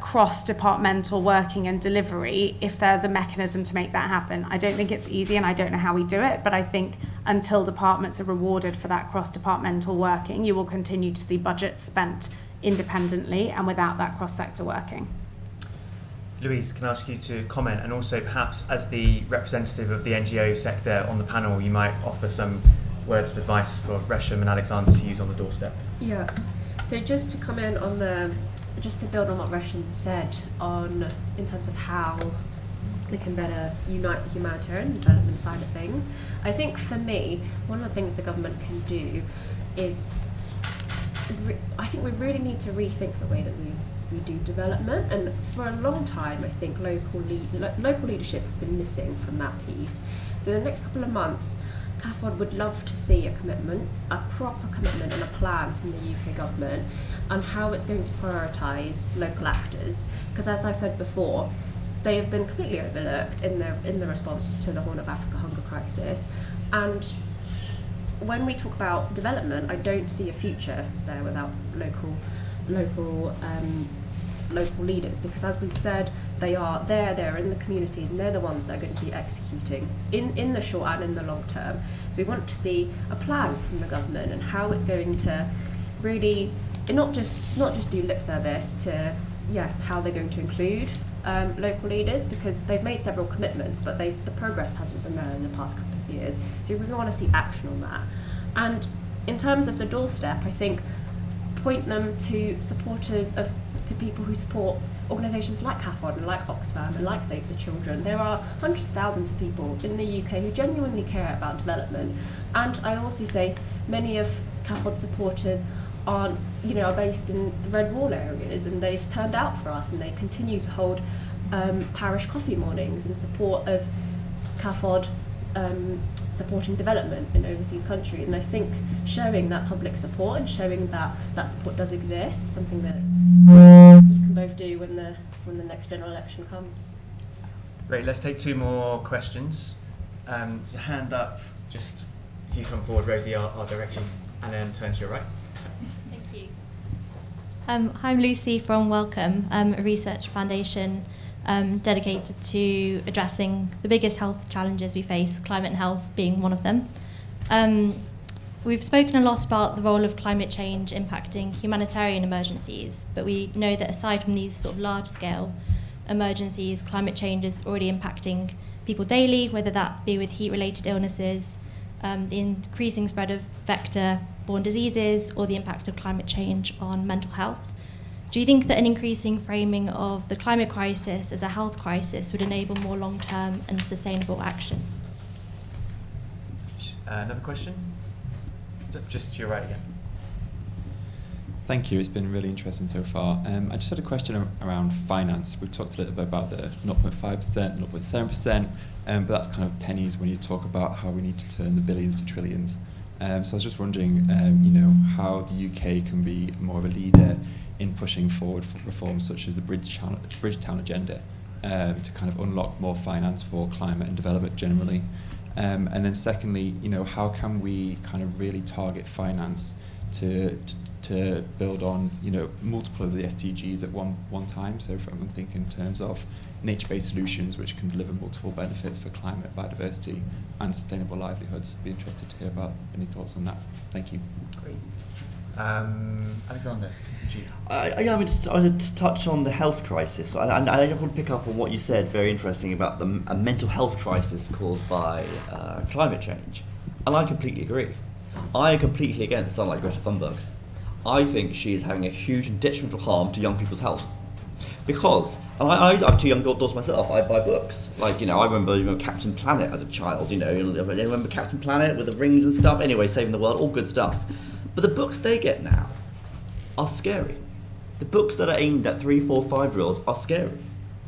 cross-departmental working and delivery if there's a mechanism to make that happen. I don't think it's easy and I don't know how we do it, but I think until departments are rewarded for that cross-departmental working, you will continue to see budgets spent independently and without that cross-sector working. Louise, can I ask you to comment, and also perhaps as the representative of the NGO sector on the panel, you might offer some words of advice for Resham and Alexander to use on the doorstep. Yeah, so just to comment on just to build on what Resham said in terms of how we can better unite the humanitarian development side of things, I think for me, one of the things the government can do is, I think we really need to rethink the way that we do development, and for a long time I think local leadership has been missing from that piece. So in the next couple of months, CAFOD would love to see a commitment, a proper commitment and a plan from the UK government on how it's going to prioritise local actors, because as I said before, they have been completely overlooked in the response to the Horn of Africa hunger crisis. And when we talk about development, I don't see a future there without local leaders, because as we've said, they're in the communities and they're the ones that are going to be executing in the short and in the long term. So we want to see a plan from the government and how it's going to really not just do lip service to how they're going to include local leaders, because they've made several commitments, but the progress hasn't been there in the past couple of years. So we really want to see action on that. And in terms of the doorstep, I think point them to to people who support organisations like CAFOD and like Oxfam and like Save the Children. There are hundreds of thousands of people in the UK who genuinely care about development. And I also say many of CAFOD supporters are based in the Red Wall areas, and they've turned out for us, and they continue to hold parish coffee mornings in support of CAFOD supporting development in overseas countries. And I think showing that public support and showing that support does exist is something that you can both do when the next general election comes. Great, let's take two more questions. There's a hand up, just if you come forward, Rosie, I'll direct you, and then turn to your right. Thank you. I'm Lucy from Welcome, a research foundation dedicated to addressing the biggest health challenges we face, climate and health being one of them. We've spoken a lot about the role of climate change impacting humanitarian emergencies, but we know that aside from these sort of large-scale emergencies, climate change is already impacting people daily, whether that be with heat-related illnesses, the increasing spread of vector-borne diseases, or the impact of climate change on mental health. Do you think that an increasing framing of the climate crisis as a health crisis would enable more long-term and sustainable action? Another question? Just to your right again. Thank you. It's been really interesting so far. I just had a question around finance. We've talked a little bit about the 0.5%, 0.7%, but that's kind of pennies when you talk about how we need to turn the billions to trillions. So I was just wondering, how the UK can be more of a leader in pushing forward for reforms such as the Bridgetown Agenda to kind of unlock more finance for climate and development generally. And then secondly, how can we kind of really target finance to build on, multiple of the SDGs at one time? So I'm thinking in terms of nature-based solutions which can deliver multiple benefits for climate, biodiversity, and sustainable livelihoods. I'd be interested to hear about any thoughts on that. Thank you. Great. Alexander, would you? I wanted to touch on the health crisis, and I want to pick up on what you said, very interesting, about a mental health crisis caused by climate change. And I completely agree. I am completely against someone like Greta Thunberg. I think she is having a huge and detrimental harm to young people's health. Because, and I have two young daughters myself, I buy books. Like, I remember Captain Planet as a child, I remember Captain Planet with the rings and stuff. Anyway, saving the world, all good stuff. But the books they get now are scary. The books that are aimed at 3, 4, 5-year-olds are scary.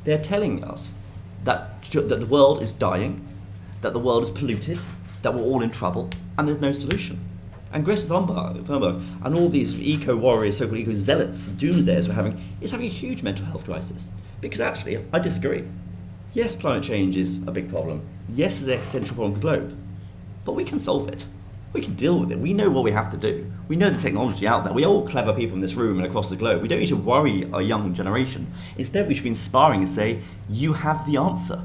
They're telling us that the world is dying, that the world is polluted, that we're all in trouble, and there's no solution. And Greta Thunberg and all these eco-warriors, so-called eco-zealots, doomsdayers is having a huge mental health crisis. Because actually, I disagree. Yes, climate change is a big problem. Yes, it's an existential problem for the globe. But we can solve it. we can deal with it. We know what we have to do. We know the technology out there. We're all clever people in this room and across the globe. We don't need to worry our young generation. Instead, we should be inspiring and say, you have the answer.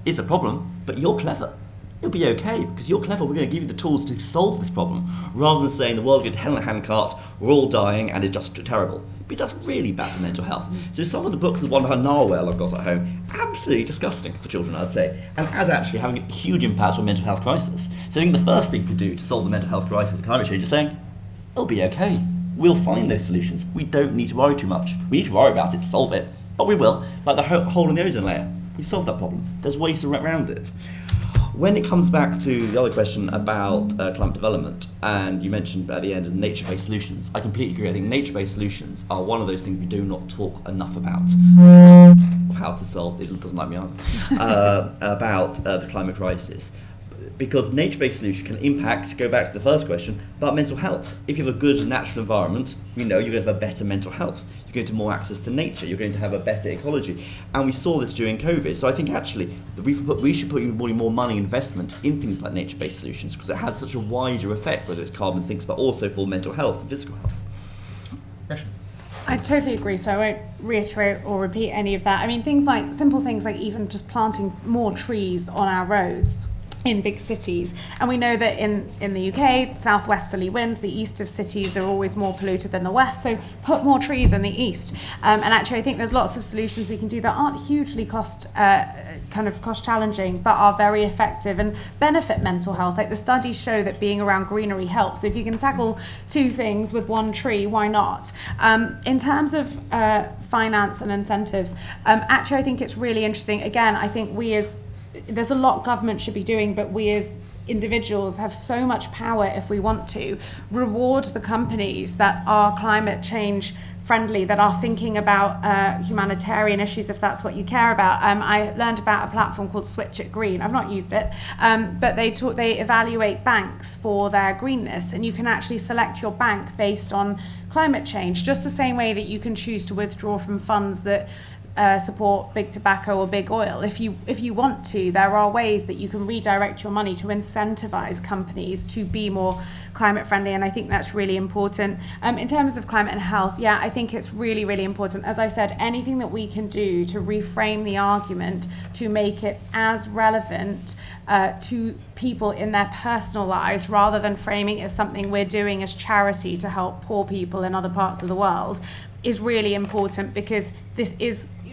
It's a problem, but you're clever. It'll be okay because you're clever. We're going to give you the tools to solve this problem, rather than saying the world goes to hell in a handcart, we're all dying and it's just terrible. Because that's really bad for mental health. So some of the books, the one on Narwhal I've got at home, absolutely disgusting for children, I'd say, and as actually having a huge impact on mental health crisis. So I think the first thing you could do to solve the mental health crisis of climate change is saying, it'll be okay. We'll find those solutions. We don't need to worry too much. We need to worry about it to solve it, but we will. Like the hole in the ozone layer. We solve that problem. There's ways around it. When it comes back to the other question about climate development, and you mentioned at the end of nature-based solutions, I completely agree. I think nature-based solutions are one of those things we do not talk enough about. Of how to solve, it doesn't like me either, about the climate crisis. Because nature-based solution can impact, go back to the first question, about mental health. If you have a good natural environment, you know you're going to have a better mental health. You're going to have more access to nature. You're going to have a better ecology. And we saw this during COVID. So I think actually that we should put more money investment in things like nature-based solutions because it has such a wider effect, whether it's carbon sinks, but also for mental health and physical health. I totally agree, so I won't reiterate or repeat any of that. I mean, simple things like even just planting more trees on our roads in big cities. And we know that in the UK, southwesterly winds, the east of cities are always more polluted than the west, so put more trees in the east. And actually I think there's lots of solutions we can do that aren't hugely cost challenging, but are very effective and benefit mental health. Like the studies show that being around greenery helps. So if you can tackle two things with one tree, why not? In terms of finance and incentives, actually I think it's really interesting. Again, I think there's a lot government should be doing, but we as individuals have so much power if we want to reward the companies that are climate change friendly, that are thinking about humanitarian issues, if that's what you care about. I learned about a platform called Switch It Green. I've not used it, but they evaluate banks for their greenness, and you can actually select your bank based on climate change, just the same way that you can choose to withdraw from funds that support big tobacco or big oil. If you want to, there are ways that you can redirect your money to incentivize companies to be more climate friendly, and I think that's really important. In terms of climate and health, yeah, I think it's really, really important. As I said, anything that we can do to reframe the argument to make it as relevant to people in their personal lives, rather than framing it as something we're doing as charity to help poor people in other parts of the world, is really important, because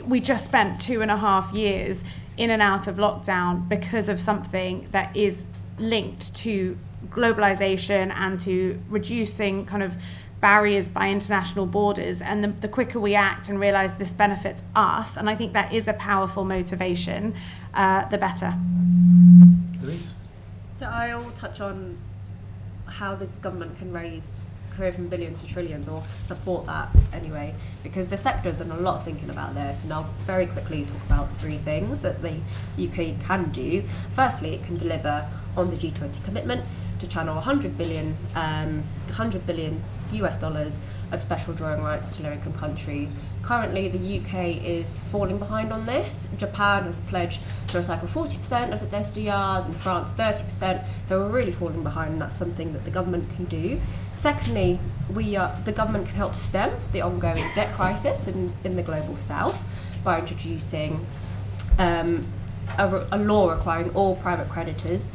we just spent 2.5 years in and out of lockdown because of something that is linked to globalization and to reducing kind of barriers by international borders. And the quicker we act and realize this benefits us, and I think that is a powerful motivation, the better. Louise? So I'll touch on how the government can go from billions to trillions, or support that anyway, because the sector's done a lot of thinking about this, and I'll very quickly talk about 3 things that the UK can do. Firstly, it can deliver on the G20 commitment to channel 100 billion US dollars of special drawing rights to low-income countries. Currently, the UK is falling behind on this. Japan has pledged to recycle 40% of its SDRs, and France 30%. So we're really falling behind, and that's something that the government can do. Secondly, the government can help stem the ongoing debt crisis in the global south by introducing a law requiring all private creditors,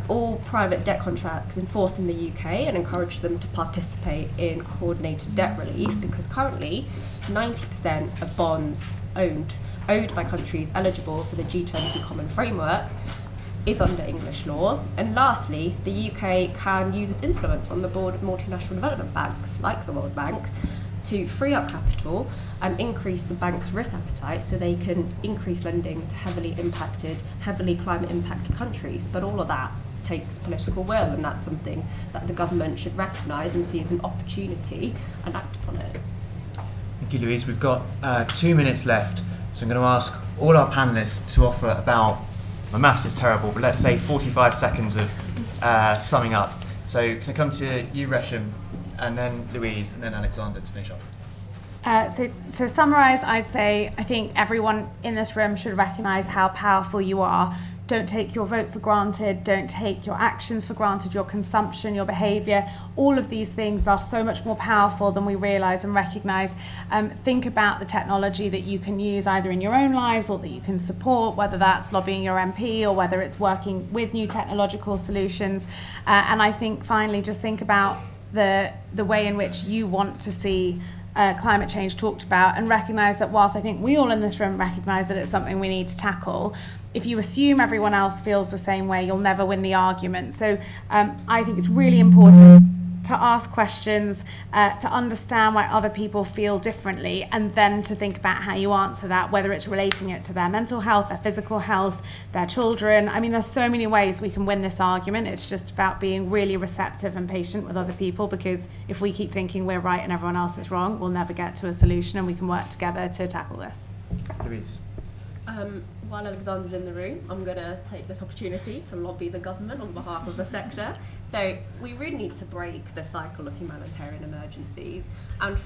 all private debt contracts enforced in the UK, and encourage them to participate in coordinated debt relief, because currently 90% of bonds owed by countries eligible for the G20 Common Framework is under English law. And lastly, the UK can use its influence on the board of multinational development banks, like the World Bank, to free up capital and increase the bank's risk appetite, so they can increase lending to heavily climate impacted countries. But all of that takes political will, and that's something that the government should recognise and see as an opportunity and act upon it. Thank you, Louise. We've got 2 minutes left, so I'm going to ask all our panellists to offer about, my maths is terrible, but let's say 45 seconds of summing up. So can I come to you, Resham, and then Louise, and then Alexander to finish off? So summarise, I'd say I think everyone in this room should recognise how powerful you are. don't take your vote for granted, don't take your actions for granted, your consumption, your behaviour. All of these things are so much more powerful than we realise and recognise. Think about the technology that you can use either in your own lives or that you can support, whether that's lobbying your MP or whether it's working with new technological solutions. And I think finally just think about the way in which you want to see climate change talked about, and recognise that whilst I think we all in this room recognise that it's something we need to tackle, if you assume everyone else feels the same way, you'll never win the argument. So I think it's really important to ask questions, to understand why other people feel differently, and then to think about how you answer that, whether it's relating it to their mental health, their physical health, their children. I mean, there's so many ways we can win this argument. It's just about being really receptive and patient with other people, because if we keep thinking we're right and everyone else is wrong, we'll never get to a solution, and we can work together to tackle this. Louise. While Alexander's in the room, I'm going to take this opportunity to lobby the government on behalf of the sector. So we really need to break the cycle of humanitarian emergencies, and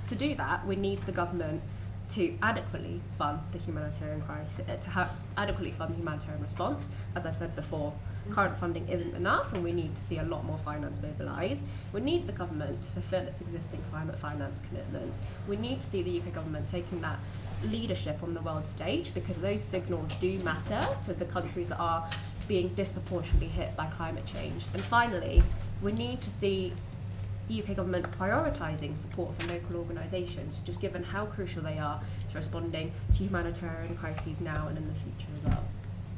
to do that we need the government to adequately fund the humanitarian crisis, adequately fund the humanitarian response. As I've said before, current funding isn't enough and we need to see a lot more finance mobilised. We need the government to fulfil its existing climate finance commitments. We need to see the UK government taking that leadership on the world stage, because those signals do matter to the countries that are being disproportionately hit by climate change. And finally, we need to see the UK government prioritising support for local organisations, just given how crucial they are to responding to humanitarian crises now and in the future as well.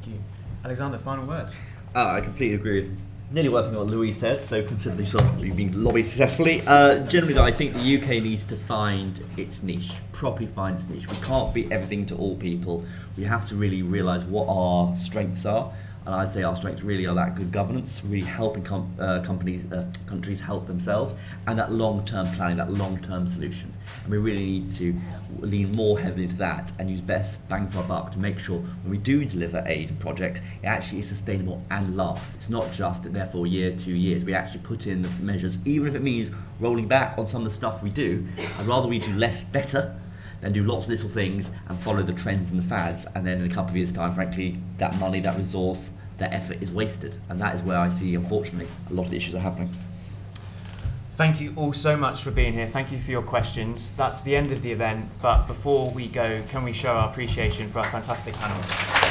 Thank you. Alexander, final words. I completely agree with nearly everything what Louise said, so consider yourself being lobbied successfully. Generally though, I think the UK needs to find its niche, properly find its niche. We can't be everything to all people. We have to really realise what our strengths are, and I'd say our strengths really are that good governance, really helping countries help themselves, and that long-term planning, that long-term solution. And we really need to lean more heavily into that and use best bang for our buck to make sure when we do deliver aid projects, it actually is sustainable and lasts. It's not just that there for a year, 2 years. We actually put in the measures, even if it means rolling back on some of the stuff we do. I'd rather we do less better than do lots of little things and follow the trends and the fads, and then in a couple of years' time, frankly, that money, that resource, that effort is wasted. And that is where I see, unfortunately, a lot of the issues are happening. Thank you all so much for being here. Thank you for your questions. That's the end of the event, but before we go, can we show our appreciation for our fantastic panel?